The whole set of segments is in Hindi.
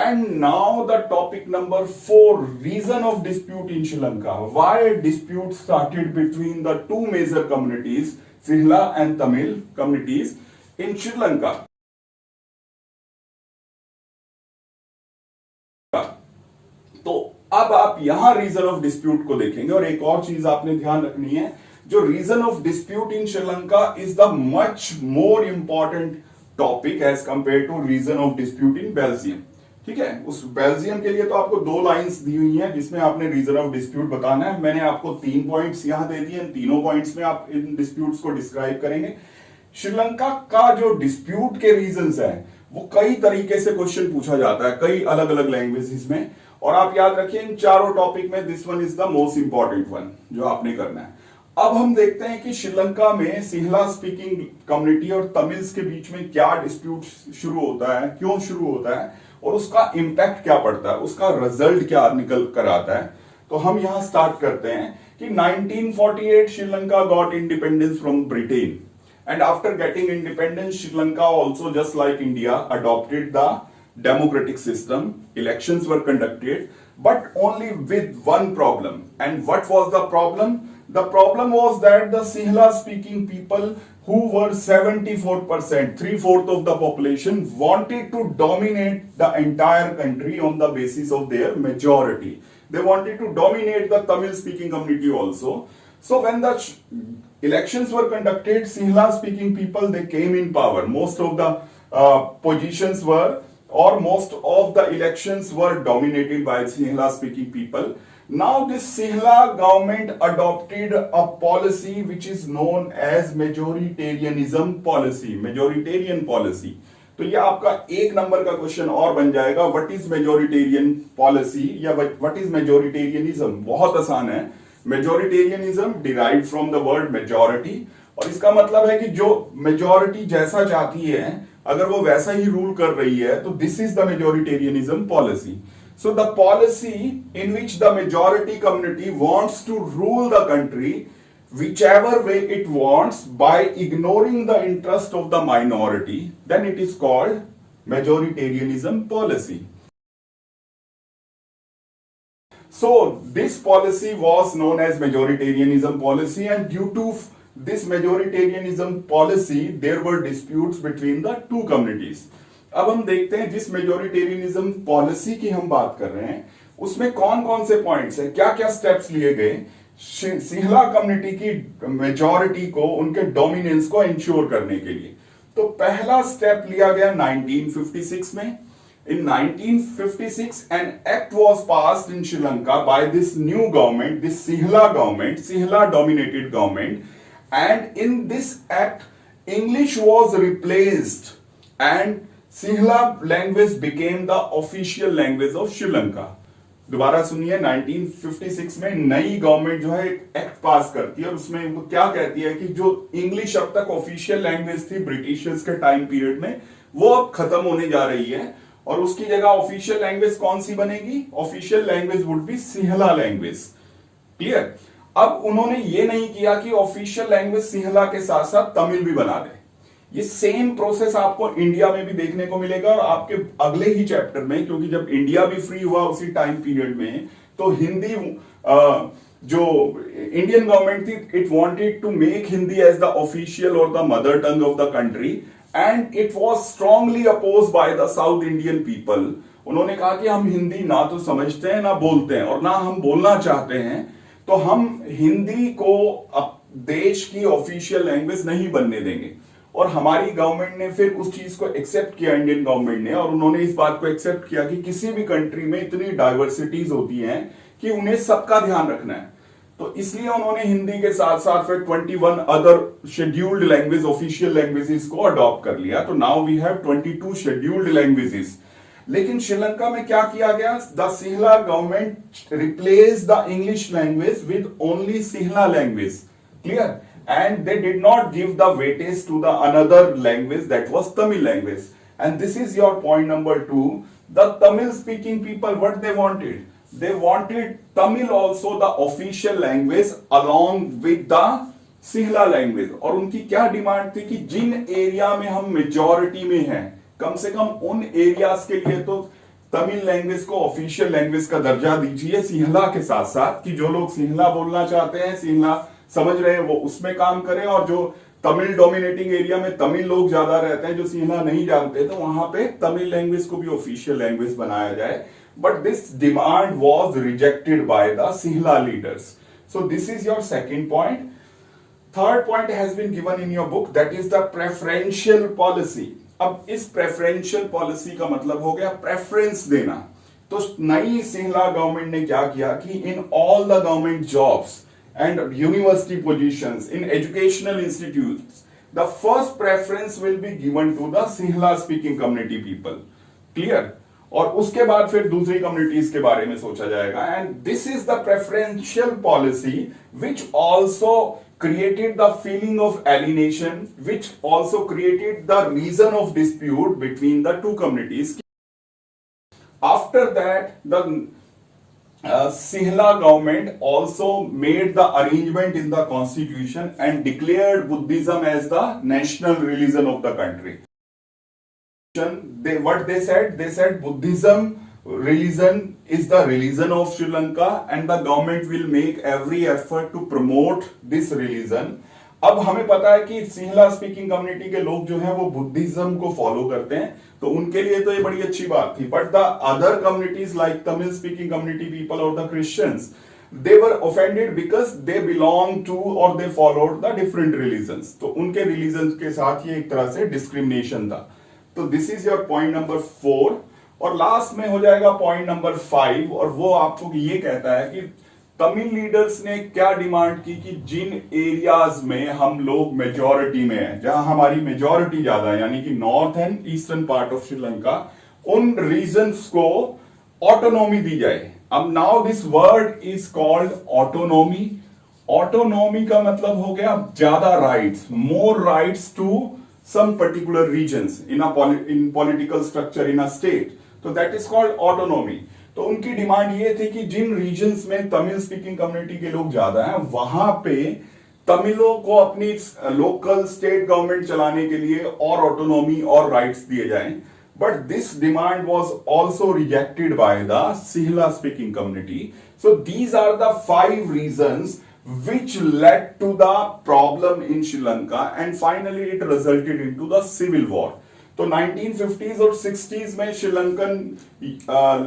And now the topic number 4, reason of dispute in Sri Lanka. Why dispute started between the two major communities, Sinhala and Tamil communities in Sri Lanka. तो अब आप यहां रीजन ऑफ डिस्प्यूट को देखेंगे और एक और चीज आपने ध्यान रखनी है, जो reason of dispute in Sri Lanka is the much more important topic as compare to reason of dispute in Belgium. ठीक है, उस बेल्जियम के लिए तो आपको 2 लाइंस दी हुई हैं जिसमें आपने रीजन ऑफ डिस्प्यूट बताना है। मैंने आपको 3 पॉइंट्स यहां दे दिए, इन तीनों पॉइंट्स में आप इन डिस्प्यूट्स को डिस्क्राइब करेंगे। श्रीलंका का जो डिस्प्यूट के रीजंस है वो कई तरीके से क्वेश्चन पूछा जाता है, कई अलग अलग लैंग्वेजेस में, और आप याद रखिए इन चारों टॉपिक में this one is the most important one जो आपने करना है। अब हम देखते हैं कि श्रीलंका में सिंहला स्पीकिंग कम्युनिटी और तमिल्स के बीच में क्या डिस्प्यूट शुरू होता है, क्यों शुरू होता है, और उसका इंपैक्ट क्या पड़ता है, उसका रिजल्ट क्या निकल कर आता है। तो हम यहां स्टार्ट करते हैं कि 1948 Sri Lanka got independence from Britain, and after getting independence Sri Lanka also, just like India, adopted the democratic system. Elections were conducted, but only with one problem. And what was the problem? The problem was that the Sinhala speaking people, who were 74%, 3/4 of the population, wanted to dominate the entire country on the basis of their majority. They wanted to dominate the Tamil speaking community also. So when the elections were conducted, Sinhala speaking people, they came in power. Most of the positions were, or most of the elections were dominated by Sinhala speaking people. Now this Sinhala government adopted a policy which is known as majoritarianism policy, majoritarian policy. तो ये आपका 1 नंबर का क्वेश्चन और बन जाएगा, व्हाट इज मेजोरिटेरियन पॉलिसी या व्हाट इज मेजोरिटेरियनिज्म। बहुत आसान है। Majoritarianism derived from the word majority, और इसका मतलब है कि जो मेजॉरिटी जैसा चाहती है अगर वो वैसा ही रूल कर रही है तो this is the majoritarianism policy. So the policy in which the majority community wants to rule the country whichever way it wants by ignoring the interest of the minority, then it is called majoritarianism policy. So this policy was known as majoritarianism policy, and due to this majoritarianism policy there were disputes between the two communities. अब हम देखते हैं जिस majoritarianism policy की हम बात कर रहे हैं उसमें कौन कौन से पॉइंट्स है, क्या क्या स्टेप्स लिए गए सिंहला कम्युनिटी की मेजॉरिटी को, उनके डोमिनेंस को इंश्योर करने के लिए। तो पहला स्टेप लिया गया 1956 में। In 1956 an act was passed in Sri Lanka by this new government, this Sinhala government, Sinhala dominated government, and in this act English was replaced and Sinhala language became the official language of Sri Lanka. दोबारा सुनिए, 1956 में नई गवर्नमेंट जो है एक एक्ट पास करती है और उसमें वो क्या कहती है कि जो इंग्लिश अब तक ऑफिशियल लैंग्वेज थी ब्रिटिशर्स के टाइम पीरियड में वो अब खत्म होने जा रही है और उसकी जगह ऑफिशियल लैंग्वेज कौन सी बनेगी? Official language would be Sinhala language. Clear? अब उन्होंने ये नहीं किया कि ऑफिशियल लैंग्वेज सिंहला के साथ साथ तमिल भी बना दे। ये सेम प्रोसेस आपको इंडिया में भी देखने को मिलेगा और आपके अगले ही चैप्टर में, क्योंकि जब इंडिया भी फ्री हुआ उसी टाइम पीरियड में तो हिंदी जो इंडियन गवर्नमेंट थी it wanted to make Hindi as the official और the mother tongue of the country, and it was strongly opposed by the south Indian people. उन्होंने कहा कि हम हिंदी ना तो समझते हैं ना बोलते हैं और ना हम बोलना चाहते हैं, तो हम हिंदी को देश की ऑफिशियल लैंग्वेज नहीं बनने देंगे। और हमारी गवर्नमेंट ने फिर उस चीज को एक्सेप्ट किया, इंडियन गवर्नमेंट ने, और उन्होंने इस बात को एक्सेप्ट किया कि किसी भी कंट्री में इतनी डाइवर्सिटीज होती हैं कि उन्हें सबका ध्यान रखना है। तो इसलिए उन्होंने हिंदी के साथ साथ फिर 21 other scheduled language, official languages को अडॉप्ट कर लिया। तो now we have 22 scheduled languages. लेकिन श्रीलंका में क्या किया गया? The Sinhala government replace the English language with only Sinhala language. Clear? And they did not give the weightage to the another language, that was Tamil language. And this is your point number 2. The Tamil speaking people, what they wanted? They wanted Tamil also the official language along with the Sinhala language. और उनकी क्या डिमांड थी कि जिन एरिया में हम मेजॉरिटी में हैं, कम से कम उन एरियाज के लिए तो तमिल लैंग्वेज को ऑफिशियल लैंग्वेज का दर्जा दीजिए सिंहला के साथ साथ, कि जो लोग सिंहला बोलना चाहते हैं, सिंहला समझ रहे हैं, वो उसमें काम करें, और जो तमिल डोमिनेटिंग एरिया में तमिल लोग ज्यादा रहते हैं जो सिंहला नहीं जानते, तो वहां पे तमिल लैंग्वेज को भी ऑफिशियल लैंग्वेज बनाया जाए. But this demand was rejected by the Sinhala leaders. So this is your second point. Third point has been given in your book, that is the preferential policy. अब इस प्रेफरेंशियल पॉलिसी का मतलब हो गया प्रेफरेंस देना. तो नई सिंहला गवर्नमेंट ने क्या किया कि in all the government jobs and university positions in educational institutes, the first preference will be given to the Sinhala speaking community people. Clear? और उसके बाद फिर दूसरी कम्युनिटीज के बारे में सोचा जाएगा. And this is the preferential policy which also created the feeling of alienation, which also created the reason of dispute between the two communities. After that, the Sinhala government also made the arrangement in the constitution and declared Buddhism as the national religion of the country. What they said Buddhism religion is the religion of Sri Lanka and the government will make every effort to promote this religion. अब हमें पता है कि सिंहला स्पीकिंग कम्युनिटी के लोग जो हैं वो बुद्धिज्म को फॉलो करते हैं, तो उनके लिए तो ये बड़ी अच्छी बात थी. But the other communities like Tamil speaking community people और the Christians, they were offended because they belong to or they followed the different religions. तो उनके religions के साथ ये एक तरह से discrimination था. तो this is your point number 4. और लास्ट में हो जाएगा पॉइंट नंबर 5, और वो आपको ये कहता है कि तमिल लीडर्स ने क्या डिमांड की कि जिन एरियाज में हम लोग मेजॉरिटी में हैं, जहां हमारी मेजॉरिटी ज्यादा है, यानी कि north and eastern part of Sri Lanka, उन रीजन्स को ऑटोनॉमी दी जाए. अब now this word is called autonomy. Autonomy का मतलब हो गया ज्यादा rights, more rights to some particular regions in political structure in a state. तो दैट इज कॉल्ड ऑटोनॉमी. तो उनकी डिमांड ये थी कि जिन रीजन्स में तमिल स्पीकिंग कम्युनिटी के लोग ज्यादा हैं, वहां पे तमिलों को अपनी लोकल स्टेट गवर्नमेंट चलाने के लिए और ऑटोनॉमी और राइट्स दिए जाएं. But this demand was also rejected by the Sinhala speaking community. So these are the 5 reasons which led to the problem in Sri Lanka and finally it resulted into the civil war. तो 1950s और 60s में श्रीलंकन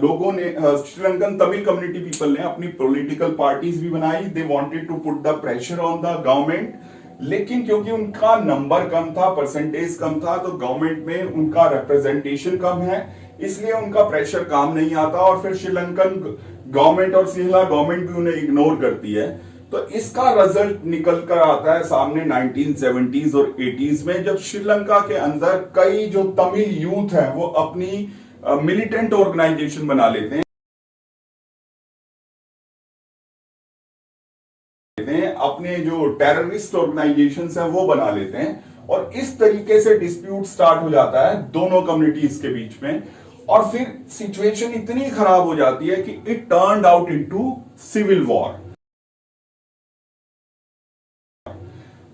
लोगों ने, श्रीलंकन तमिल कम्युनिटी पीपल ने अपनी पॉलिटिकल पार्टीज भी बनाई. They wanted to put the pressure on the government, लेकिन क्योंकि उनका नंबर कम था, परसेंटेज कम था, तो गवर्नमेंट में उनका रिप्रेजेंटेशन कम है, इसलिए उनका प्रेशर काम नहीं आता, और फिर श्रीलंकन गवर्नमेंट और सिंहला गवर्नमेंट भी उन्हें इग्नोर करती है. तो इसका रिजल्ट निकल कर आता है सामने 1970s और 80s में, जब श्रीलंका के अंदर कई जो तमिल यूथ है वो अपनी मिलिटेंट ऑर्गेनाइजेशन बना लेते हैं, अपने जो टेररिस्ट ऑर्गेनाइजेशंस हैं वो बना लेते हैं, और इस तरीके से डिस्प्यूट स्टार्ट हो जाता है दोनों कम्युनिटीज के बीच में, और फिर सिचुएशन इतनी खराब हो जाती है कि it turned out into civil war.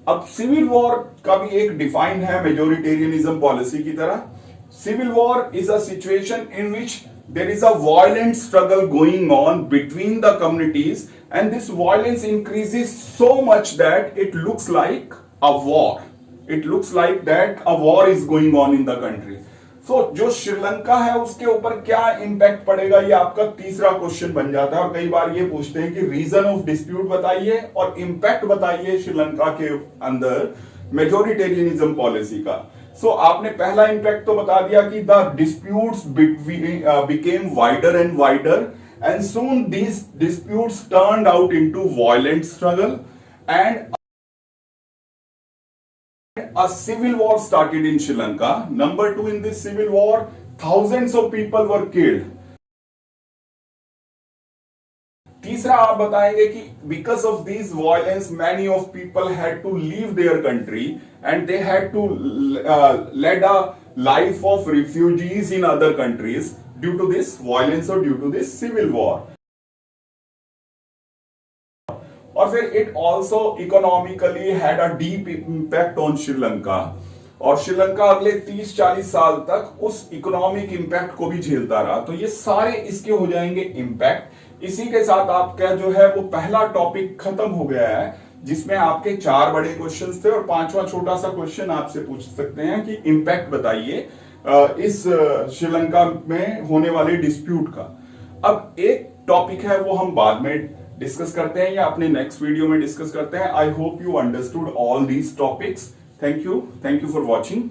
अब सिविल वॉर का भी एक डिफाइन है मेजोरिटेरियनिज्म पॉलिसी की तरह. Civil war is a situation in which there is a violent struggle going on between the communities, and this violence increases so much that it looks like a war. It looks like that a war is going on in the country. So जो श्रीलंका है उसके ऊपर क्या इंपैक्ट पड़ेगा, ये आपका तीसरा क्वेश्चन बन जाता है. और कई बार ये पूछते हैं कि रीजन ऑफ डिस्प्यूट बताइए और इंपैक्ट बताइए श्रीलंका के अंदर मेजोरिटेरियनिज्म पॉलिसी का. सो आपने पहला इंपैक्ट तो बता दिया कि the disputes became wider and wider, and soon these disputes turned out into violent struggle, and a civil war started in Sri Lanka. Number 2, in this civil war, thousands of people were killed. तीसरा आप बताएंगे कि because of these violence, many of people had to leave their country and they had to lead a life of refugees in other countries due to this violence or due to this civil war. और फिर it also economically had a deep impact on Sri Lanka. और श्रीलंका अगले 30-40 साल तक उस इकोनॉमिक इंपैक्ट को भी झेलता रहा। तो ये सारे इसके हो जाएंगे इंपैक्ट। इसी के साथ आपका जो है वो पहला टॉपिक खत्म हो गया है, जिसमें आपके 4 बड़े क्वेश्चंस थे और 5वां छोटा सा क्वेश्चन आपसे पूछ सकते हैं कि इंपैक्ट बताइए इस श्रीलंका में होने वाले डिस्प्यूट का। अब एक टॉपिक है वो हम बाद में डिस्कस करते हैं या अपने नेक्स्ट वीडियो में डिस्कस करते हैं। I hope you understood all these topics. Thank you for watching.